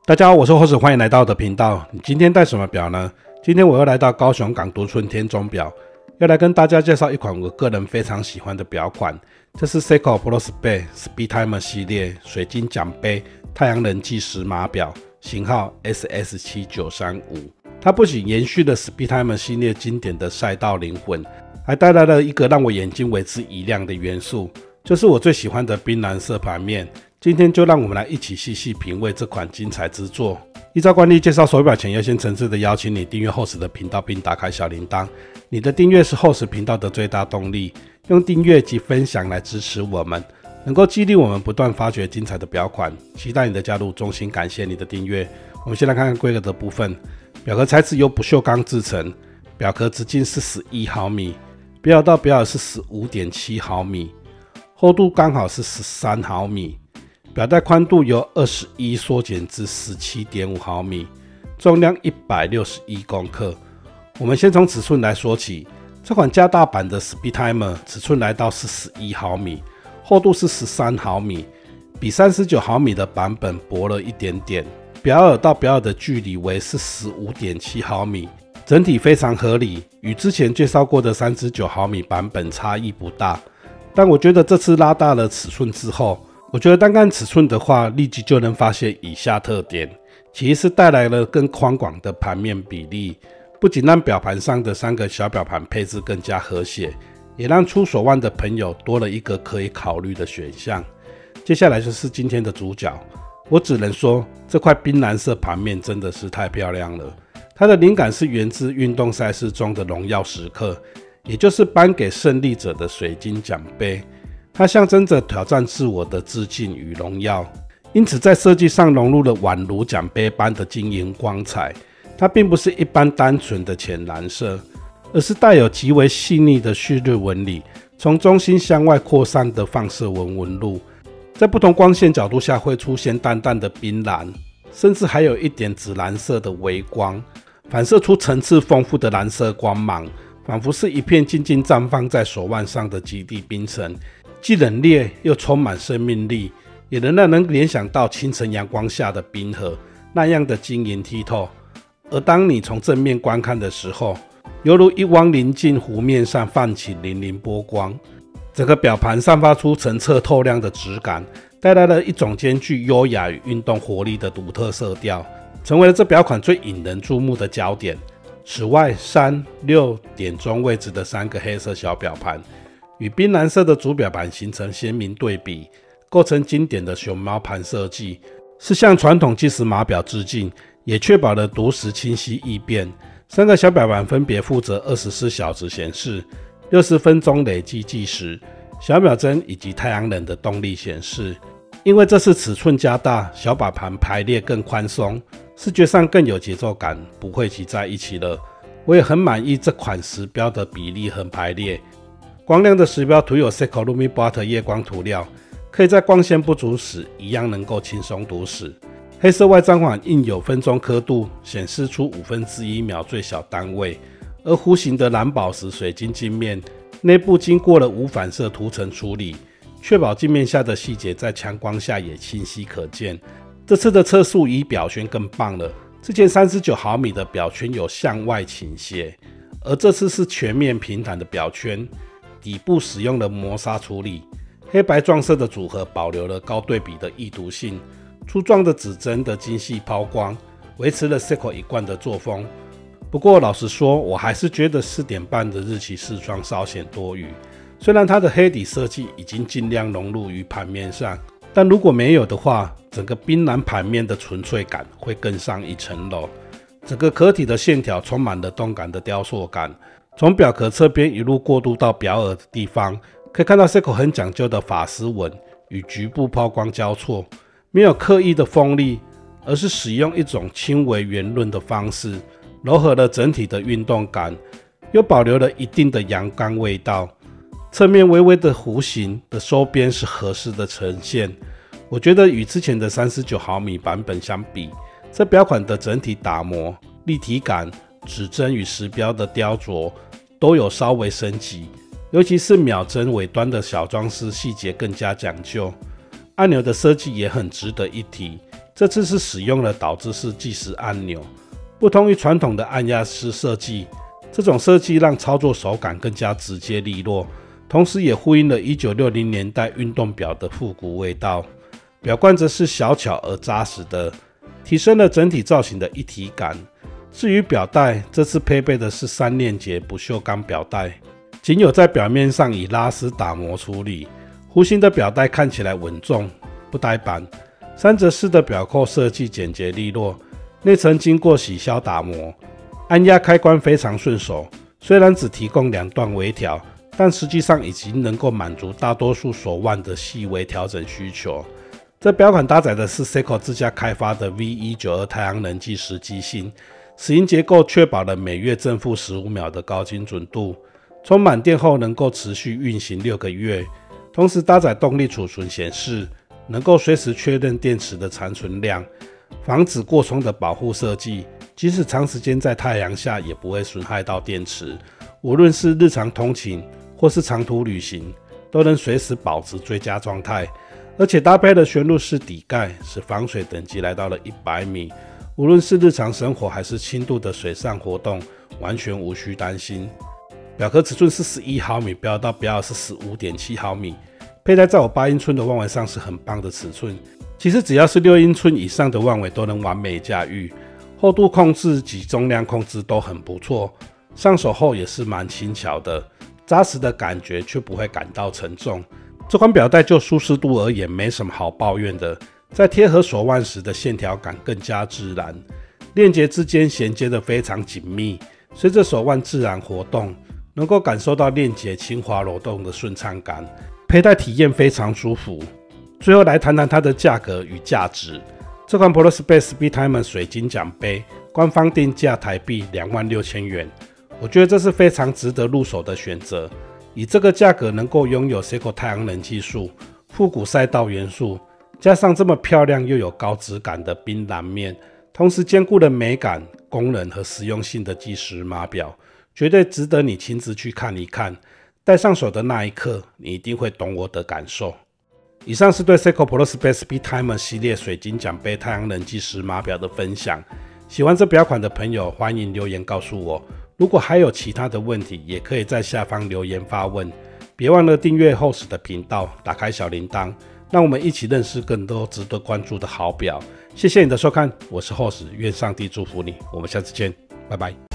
大家好，我是霍子，欢迎来到我的频道。你今天戴什么表呢？今天我又来到高雄港都春天钟表，要来跟大家介绍一款我个人非常喜欢的表款，这是 Seiko ProSpec Speedtimer 系列水晶奖杯太阳能计时码表，型号 SS7935。它不仅延续了 Speedtimer 系列经典的赛道灵魂，还带来了一个让我眼睛为之一亮的元素，就是我最喜欢的冰蓝色盘面。今天就让我们来一起细细品味这款精彩之作。依照惯例，介绍手表前要先诚挚的邀请你订阅Host的频道并打开小铃铛，你的订阅是Host频道的最大动力，用订阅及分享来支持我们，能够激励我们不断发掘精彩的表款，期待你的加入，衷心感谢你的订阅。我们先来看看规格的部分，表壳材质由不锈钢制成，表壳直径是11毫米，表耳到表耳是 15.7 毫米，厚度刚好是13毫米，表带宽度由21缩减至 17.5 毫米，重量161公克。我们先从尺寸来说起，这款加大版的 Speedtimer 尺寸来到41毫米，厚度是13毫米，比39毫米的版本薄了一点点。表耳到表耳的距离为 15.7 毫米，整体非常合理，与之前介绍过的39毫米版本差异不大。但我觉得这次拉大了尺寸之后，我觉得单看尺寸的话，立即就能发现以下特点：其一是带来了更宽广的盘面比例，不仅让表盘上的3个小表盘配置更加和谐，也让出手腕的朋友多了一个可以考虑的选项。接下来就是今天的主角，我只能说这块冰蓝色盘面真的是太漂亮了。它的灵感是源自运动赛事中的荣耀时刻，也就是颁给胜利者的水晶奖杯。它象征着挑战自我的致敬与荣耀，因此在设计上融入了宛如奖杯般的晶莹光彩。它并不是一般单纯的浅蓝色，而是带有极为细腻的旭日纹理，从中心向外扩散的放射纹路，在不同光线角度下会出现淡淡的冰蓝，甚至还有一点紫蓝色的微光，反射出层次丰富的蓝色光芒，仿佛是一片静静绽放在手腕上的极地冰层，既冷冽又充满生命力，也能让人联想到清晨阳光下的冰河那样的晶莹剔透。而当你从正面观看的时候，犹如一汪临近湖面上泛起粼粼波光，整个表盘散发出澄澈透亮的质感，带来了一种兼具优雅与运动活力的独特色调，成为了这表款最引人注目的焦点。此外，3、6点钟位置的3个黑色小表盘与冰蓝色的主表盘形成鲜明对比，构成经典的熊猫盘设计，是向传统计时码表致敬，也确保了读时清晰易变。3个小表盘分别负责24小时显示、60分钟累计计时、小秒针以及太阳能的动力显示。因为这次尺寸加大，小表盘排列更宽松，视觉上更有节奏感，不会挤在一起了。我也很满意这款时标的比例和排列。光亮的时标涂有 Seiko Lumibot 夜光涂料，可以在光线不足时一样能够轻松读时。黑色外张环印有分钟刻度，显示出1/5秒最小单位，而弧形的蓝宝石水晶镜面内部经过了无反射涂层处理，确保镜面下的细节在强光下也清晰可见。这次的测速仪表圈更棒了，之前39毫米的表圈有向外倾斜，而这次是全面平坦的表圈，底部使用了磨砂处理，黑白撞色的组合保留了高对比的易读性，粗壮的指针的精细抛光，维持了 Seiko 一贯的作风。不过老实说，我还是觉得4点半的日期视窗稍显多余，虽然它的黑底设计已经尽量融入于盘面上，但如果没有的话，整个冰蓝盘面的纯粹感会更上一层楼。整个壳体的线条充满了动感的雕塑感，从表壳侧边一路过渡到表耳的地方，可以看到 Seiko 很讲究的法丝纹与局部抛光交错，没有刻意的锋利，而是使用一种轻微圆润的方式，柔和了整体的运动感，又保留了一定的阳刚味道。侧面微微的弧形的收边是合适的呈现。我觉得与之前的39毫米版本相比，这表款的整体打磨、立体感、指针与时标的雕琢都有稍微升级，尤其是秒针尾端的小装饰细节更加讲究，按钮的设计也很值得一提，这次是使用了导致式计时按钮，不同于传统的按压式设计，这种设计让操作手感更加直接利落，同时也呼应了1960年代运动表的复古味道。表冠则是小巧而扎实的，提升了整体造型的一体感。至于表带，这次配备的是3链节不锈钢表带，仅有在表面上以拉丝打磨处理，弧形的表带看起来稳重不呆板。3折式的表扣设计简洁利落，内层经过洗消打磨，按压开关非常顺手。虽然只提供2段微调，但实际上已经能够满足大多数手腕的细微调整需求。这表款搭载的是 Seiko 自家开发的 V192 太阳能计时机芯，齿形结构确保了每月正负15秒的高精准度，充满电后能够持续运行6个月。同时搭载动力储存显示，能够随时确认电池的残存量，防止过充的保护设计，即使长时间在太阳下也不会损害到电池。无论是日常通勤或是长途旅行，都能随时保持最佳状态。而且搭配了旋入式底盖，使防水等级来到了100米，无论是日常生活还是轻度的水上活动，完全无需担心。表壳尺寸是11毫米，标到标是 15.7 毫米，佩戴在我8英寸的腕围上是很棒的尺寸。其实只要是6英寸以上的腕围都能完美驾驭，厚度控制及重量控制都很不错，上手后也是蛮轻巧的，扎实的感觉却不会感到沉重。这款表带就舒适度而言没什么好抱怨的，在贴合手腕时的线条感更加自然，链节之间衔接的非常紧密，随着手腕自然活动，能够感受到链节轻滑流动的顺畅感，佩戴体验非常舒服。最后来谈谈它的价格与价值。这款 ProSpeed SpeedTimer 水晶奖杯官方定价台币26000元，我觉得这是非常值得入手的选择。以这个价格能够拥有 Seiko 太阳能技术、复古赛道元素，加上这么漂亮又有高质感的冰蓝面，同时兼顾了美感、功能和实用性的计时码表，绝对值得你亲自去看一看。戴上手的那一刻，你一定会懂我的感受。以上是对 Seiko ProSpeed SpeedTimer 系列水晶奖杯太阳能计时码表的分享。喜欢这表款的朋友，欢迎留言告诉我。如果还有其他的问题，也可以在下方留言发问。别忘了订阅厚实的频道，打开小铃铛，让我们一起认识更多值得关注的好表。谢谢你的收看，我是厚实，愿上帝祝福你。我们下次见，拜拜。